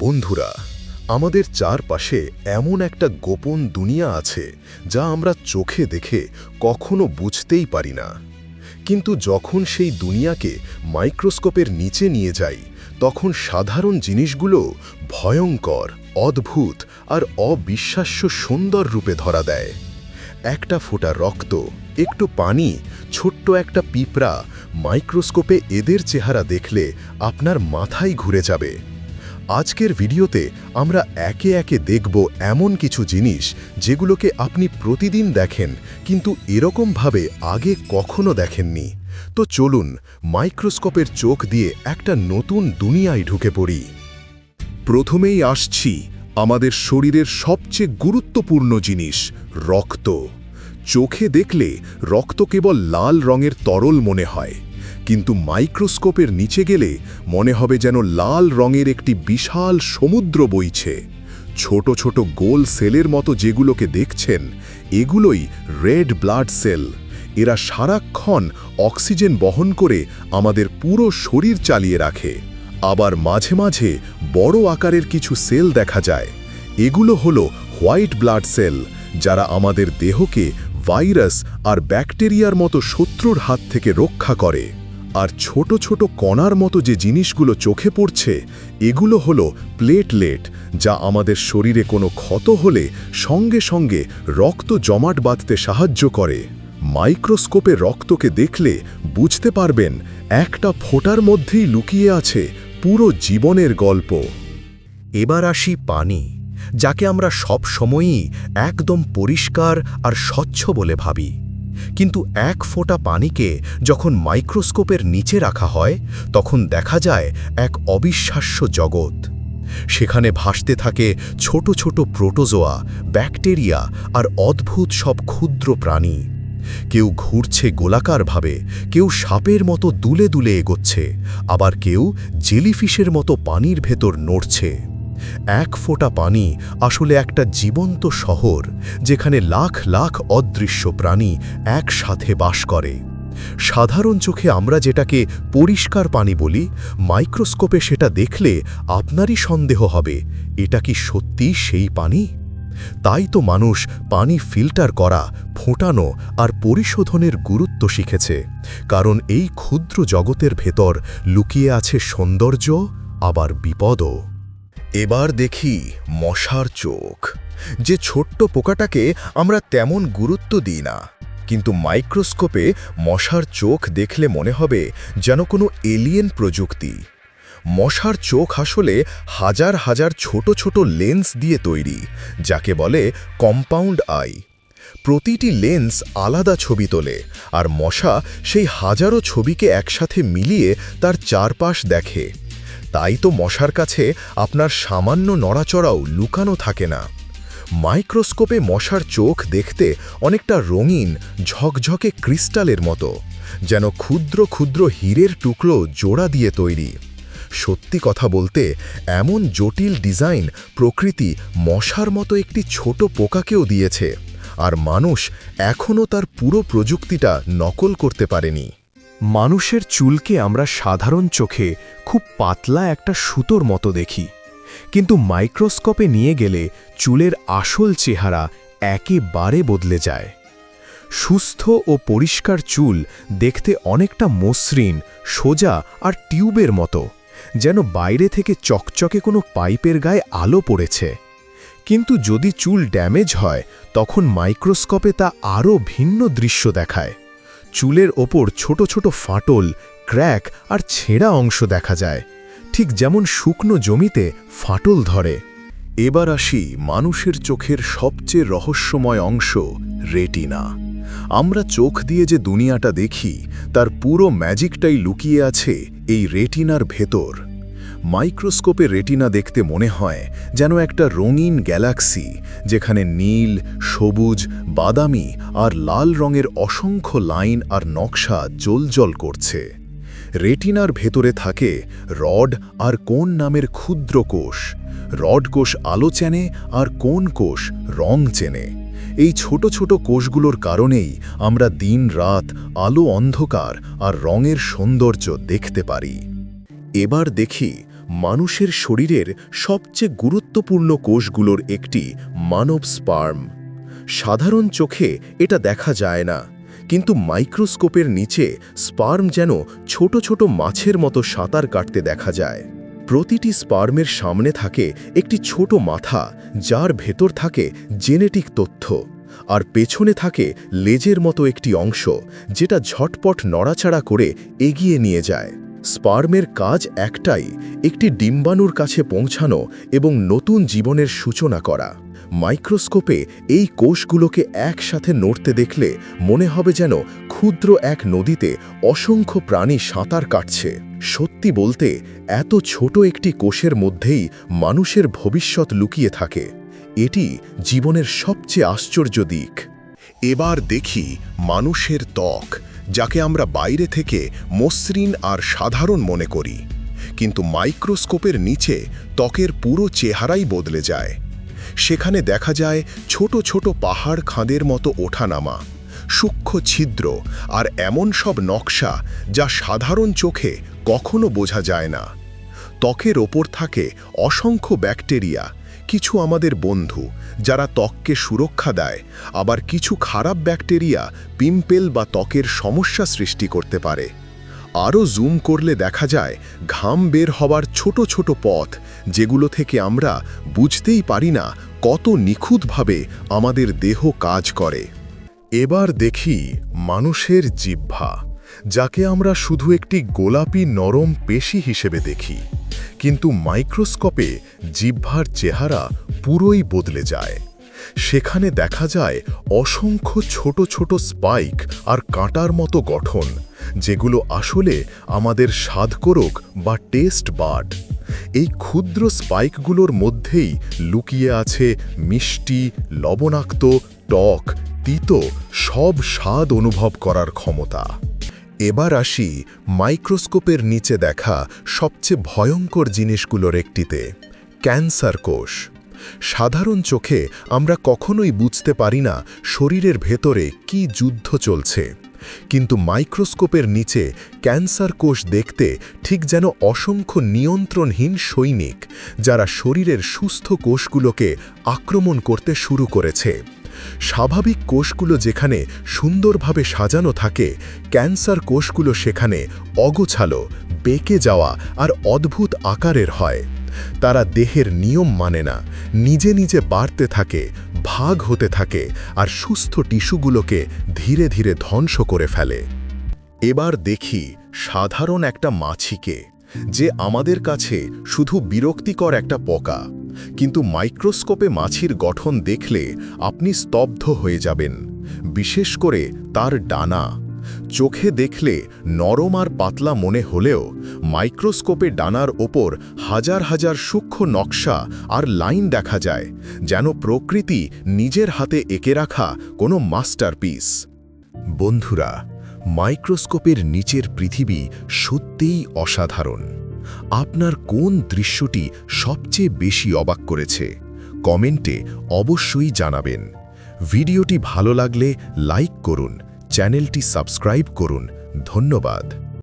বন্ধুরা, আমাদের চারপাশে এমন একটা গোপন দুনিয়া আছে যা আমরা চোখে দেখে কখনো বুঝতেই পারি না। কিন্তু যখন সেই দুনিয়াকে মাইক্রোস্কোপের নিচে নিয়ে যাই, তখন সাধারণ জিনিসগুলো ভয়ঙ্কর, অদ্ভুত আর অবিশ্বাস্য সুন্দর রূপে ধরা দেয়। একটা ফোঁটা রক্ত, একটু পানি, ছোট্ট একটা পিঁপড়া, মাইক্রোস্কোপে এদের চেহারা দেখলে আপনার মাথায় ঘুরে যাবে। আজকের ভিডিওতে আমরা একে একে দেখব এমন কিছু জিনিস যেগুলোকে আপনি প্রতিদিন দেখেন কিন্তু এরকমভাবে আগে কখনো দেখেননি। তো চলুন মাইক্রোস্কোপের চোখ দিয়ে একটা নতুন দুনিয়ায় ঢুকে পড়ি। প্রথমেই আসছি আমাদের শরীরের সবচেয়ে গুরুত্বপূর্ণ জিনিস, রক্ত। চোখে দেখলে রক্ত কেবল লাল রঙের তরল মনে হয়, কিন্তু মাইক্রোস্কোপের নিচে গেলে মনে হবে যেন লাল রঙের একটি বিশাল সমুদ্র বইছে। ছোট ছোট গোল সেলের মতো যেগুলোকে দেখছেন, এগুলোই রেড ব্লাড সেল। এরা সারাক্ষণ অক্সিজেন বহন করে আমাদের পুরো শরীর চালিয়ে রাখে। আবার মাঝে মাঝে বড় আকারের কিছু সেল দেখা যায়। এগুলো হলো হোয়াইট ব্লাড সেল, যারা আমাদের দেহকে ভাইরাস আর ব্যাকটেরিয়ার মতো শত্রুর হাত থেকে রক্ষা করে। আর ছোট ছোট কণার মতো যে জিনিসগুলো চোখে পড়ছে, এগুলো হলো প্লেটলেট, যা আমাদের শরীরে কোনো ক্ষত হলে সঙ্গে সঙ্গে রক্ত জমাট বাঁধতে সাহায্য করে। মাইক্রোস্কোপে রক্তকে দেখলে বুঝতে পারবেন একটা ফোঁটার মধ্যেই লুকিয়ে আছে পুরো জীবনের গল্প। এবার আসি পানি, যাকে আমরা সব সময়ই একদম পরিষ্কার আর স্বচ্ছ বলে ভাবি। কিন্তু এক ফোঁটা পানিকে যখন মাইক্রোস্কোপের নিচে রাখা হয়, তখন দেখা যায় এক অবিশ্বাস্য জগৎ। সেখানে ভাসতে থাকে ছোট ছোট প্রোটোজোয়া, ব্যাকটেরিয়া আর অদ্ভুত সব ক্ষুদ্র প্রাণী। কেউ ঘুরছে গোলাকারভাবে, কেউ সাপের মতো দুলে দুলে এগোচ্ছে, আবার কেউ জেলিফিশের মতো পানির ভেতর নড়ছে। এক ফোঁটা পানি আসলে একটা জীবন্ত শহর, যেখানে লাখ লাখ অদৃশ্য প্রাণী একসাথে বাস করে। সাধারণ চোখে আমরা যেটাকে পরিষ্কার পানি বলি, মাইক্রোস্কোপে সেটা দেখলে আপনারই সন্দেহ হবে, এটা কি সত্যি সেই পানি? তাই তো মানুষ পানি ফিল্টার করা, ফোটানো আর পরিশোধনের গুরুত্ব শিখেছে, কারণ এই ক্ষুদ্র জগতের ভেতর লুকিয়ে আছে সৌন্দর্য, আবার বিপদও। এবার দেখি মশার চোখ। যে ছোট্ট পোকাটাকে আমরা তেমন গুরুত্ব দিই না, কিন্তু মাইক্রোস্কোপে মশার চোখ দেখলে মনে হবে যেন কোনো এলিয়েন প্রযুক্তি। মশার চোখ আসলে হাজার হাজার ছোট ছোট লেন্স দিয়ে তৈরি, যাকে বলে কম্পাউন্ড আই। প্রতিটি লেন্স আলাদা ছবি তোলে, আর মশা সেই হাজারো ছবিকে একসাথে মিলিয়ে তার চারপাশ দেখে। তাই তো মশার কাছে আপনার সামান্য নড়াচড়াও লুকানো থাকে না। মাইক্রোস্কোপে মশার চোখ দেখতে অনেকটা রঙিন, ঝকঝকে ক্রিস্টালের মতো, যেন ক্ষুদ্র ক্ষুদ্র হীরের টুকরো জোড়া দিয়ে তৈরি। সত্যি কথা বলতে, এমন জটিল ডিজাইন প্রকৃতি মশার মতো একটি ছোট পোকাকেও দিয়েছে, আর মানুষ এখনও তার পুরো প্রযুক্তিটা নকল করতে পারেনি। মানুষের চুলকে আমরা সাধারণ চোখে খুব পাতলা একটা সুতোর মতো দেখি, কিন্তু মাইক্রোস্কোপে নিয়ে গেলে চুলের আসল চেহারা একেবারে বদলে যায়। সুস্থ ও পরিষ্কার চুল দেখতে অনেকটা মসৃণ, সোজা আর টিউবের মতো, যেন বাইরে থেকে চকচকে কোনো পাইপের গায়ে আলো পড়েছে। কিন্তু যদি চুল ড্যামেজ হয়, তখন মাইক্রোস্কোপে তা আরও ভিন্ন দৃশ্য দেখায়। চুলের ওপর ছোট ছোট ফাটল, ক্র্যাক আর ছেঁড়া অংশ দেখা যায়, ঠিক যেমন শুকনো জমিতে ফাটল ধরে। এবার আসি মানুষের চোখের সবচেয়ে রহস্যময় অংশ, রেটিনা। আমরা চোখ দিয়ে যে দুনিয়াটা দেখি, তার পুরো ম্যাজিকটাই লুকিয়ে আছে এই রেটিনার ভেতর। মাইক্রোস্কোপে রেটিনা দেখতে মনে হয় যেন একটা রঙিন গ্যালাক্সি, যেখানে নীল, সবুজ, বাদামি আর লাল রঙের অসংখ্য লাইন আর নকশা জ্বলজ্বল করছে। রেটিনার ভেতরে থাকে রড আর কোন নামের ক্ষুদ্র কোষ। রড কোষ আলো চেনে আর কোন কোষ রং চেনে। এই ছোট ছোট কোষগুলোর কারণেই আমরা দিন রাত, আলো অন্ধকার আর রঙের সৌন্দর্য দেখতে পারি। এবার দেখি মানুষের শরীরের সবচেয়ে গুরুত্বপূর্ণ কোষগুলোর একটি মানব স্পার্ম। সাধারণ চোখে এটা দেখা যায় না, কিন্তু মাইক্রোস্কোপের নিচে স্পার্ম যেন ছোট ছোট মাছের মতো সাঁতার কাটতে দেখা যায়। প্রতিটি স্পার্মের সামনে থাকে একটি ছোট মাথা, যার ভেতর থাকে জেনেটিক তথ্য, আর পেছনে থাকে লেজের মতো একটি অংশ, যেটা ঝটপট নড়াচড়া করে এগিয়ে নিয়ে যায়। স্পার্মের কাজ একটাই, একটি ডিম্বাণুর কাছে পৌঁছানো এবং নতুন জীবনের সূচনা করা। মাইক্রোস্কোপে এই কোষগুলোকে একসাথে নড়তে দেখলে মনে হবে যেন ক্ষুদ্র এক নদীতে অসংখ্য প্রাণী সাঁতার কাটছে। সত্যি বলতে, এত ছোট একটি কোষের মধ্যেই মানুষের ভবিষ্যৎ লুকিয়ে থাকে। এটি জীবনের সবচেয়ে আশ্চর্য দিক। এবার দেখি মানুষের ত্বক, যাকে আমরা বাইরে থেকে মসৃণ আর সাধারণ মনে করি, কিন্তু মাইক্রোস্কোপের নিচে ত্বকের পুরো চেহারাই বদলে যায়। সেখানে দেখা যায় ছোট ছোট পাহাড় খাদের মতো ওঠানামা, সূক্ষ্ম ছিদ্র আর এমন সব নকশা যা সাধারণ চোখে কখনো বোঝা যায় না। ত্বকের ওপর থাকে অসংখ্য ব্যাকটেরিয়া, কিছু আমাদের বন্ধু যারা ত্বককে সুরক্ষা দেয়, আবার কিছু খারাপ ব্যাকটেরিয়া পিম্পল বা ত্বকের সমস্যা সৃষ্টি করতে পারে। আরও জুম করলে দেখা যায় ঘাম বের হবার ছোট ছোট পথ, যেগুলো থেকে আমরা বুঝতেই পারি না কত নিখুঁতভাবে আমাদের দেহ কাজ করে। এবার দেখি মানুষের জিহ্বা, যাকে আমরা শুধু একটি গোলাপি নরম পেশি হিসেবে দেখি, কিন্তু মাইক্রোস্কোপে জিহ্বার চেহারা পুরোই বদলে যায়। সেখানে দেখা যায় অসংখ্য ছোট ছোট স্পাইক আর কাঁটার মতো গঠন, যেগুলো আসলে আমাদের স্বাদকোরক বা টেস্ট বাড। এই ক্ষুদ্র স্পাইকগুলোর মধ্যেই লুকিয়ে আছে মিষ্টি, লবণাক্ত, টক, তিতো সব স্বাদ অনুভব করার ক্ষমতা। এবার আসি মাইক্রোস্কোপের নিচে দেখা সবচেয়ে ভয়ঙ্কর জিনিসগুলোর একটিতে, ক্যান্সার কোষ। সাধারণ চোখে আমরা কখনোই বুঝতে পারি না শরীরের ভেতরে কি যুদ্ধ চলছে, কিন্তু মাইক্রোস্কোপের নিচে ক্যান্সার কোষ দেখতে ঠিক যেন অসংখ্য নিয়ন্ত্রণহীন সৈনিক, যারা শরীরের সুস্থ কোষগুলোকে আক্রমণ করতে শুরু করেছে। স্বাভাবিক কোষগুলো যেখানে সুন্দরভাবে সাজানো থাকে, ক্যান্সার কোষগুলো সেখানে অগোছালো, বেঁকে যাওয়া আর অদ্ভুত আকারের হয়। তারা দেহের নিয়ম মানে না, নিজে নিজে বাড়তে থাকে, ভাগ হতে থাকে আর সুস্থ টিস্যুগুলোকে ধীরে ধীরে ধ্বংস করে ফেলে। এবার দেখি সাধারণ একটা মাছিকে, যে আমাদের কাছে শুধু বিরক্তিকর একটা পোকা, কিন্তু মাইক্রোস্কোপে মাছির গঠন দেখলে আপনি স্তব্ধ হয়ে যাবেন। বিশেষ করে তার ডানা। চোখে দেখলে নরম আর পাতলা মনে হলেও মাইক্রোস্কোপে ডানার ওপর হাজার হাজার সূক্ষ্ম নকশা আর লাইন দেখা যায়, যেন প্রকৃতি নিজের হাতে এঁকে রাখা কোনো মাস্টারপিস। বন্ধুরা, মাইক্রোস্কোপের নিচের পৃথিবী সত্যিই অসাধারণ। আপনার কোন দৃশ্যটি সবচেয়ে বেশি অবাক করেছে কমেন্টে অবশ্যই জানাবেন। ভিডিওটি ভালো লাগলে লাইক করুন, চ্যানেলটি সাবস্ক্রাইব করুন। ধন্যবাদ।